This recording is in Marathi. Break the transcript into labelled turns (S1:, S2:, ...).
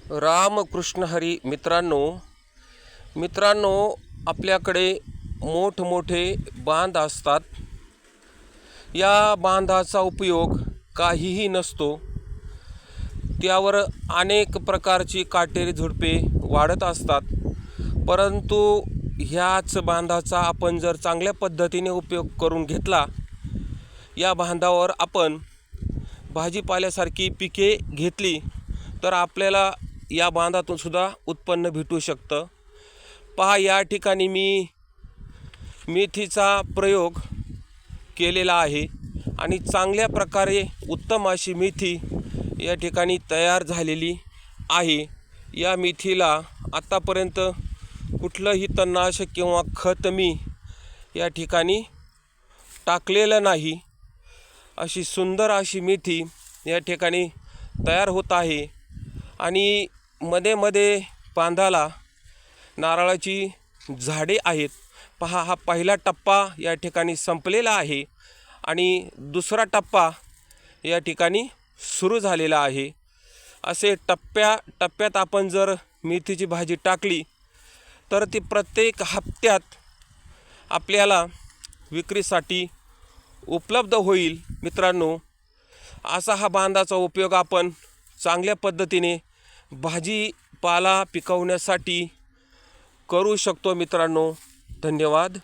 S1: रामकृष्ण हरी मित्रांनो आपल्याकडे मोठमोठे बांध असतात। या बांधाचा उपयोग काहीही नसतो। त्यावर अनेक प्रकारची काटेरी झुडपे वाढत असतात, परंतु ह्याच बांधाचा आपण जर चांगल्या पद्धतीने उपयोग करून घेतला, या बांधावर आपण भाजीपाल्यासारखी पिके घेतली तर आपल्याला या बांधातून सुद्धा उत्पन्न भेटू शकतं। पहा, या ठिकाणी मी मेथीचा प्रयोग केलेला आहे आणि चांगल्या प्रकारे उत्तम अशी मेथी या ठिकाणी तयार झालेली आहे। या मेथीला आतापर्यंत कुठलंही तणनाशक किंवा खत मी या ठिकाणी टाकलेलं नाही। अशी सुंदर अशी मेथी या ठिकाणी तयार होत आहे आणि मध्ये मध्ये बांधाला नारळाची झाडे आहेत। पहा, हा पहिला टप्पा या ठिकाणी संपलेला आहे आणि दुसरा टप्पा या ठिकाणी सुरू झालेला आहे। असे टप्प्यात आपण जर मेथीची भाजी टाकली तर ती प्रत्येक हप्त्यात आपल्याला विक्रीसाठी उपलब्ध होईल। मित्रांनो, असा हा बांधाचा उपयोग आपण चांगल्या पद्धतीने भाजीपाला पिकवण्यासाठी करू शकतो। मित्रांनो, धन्यवाद।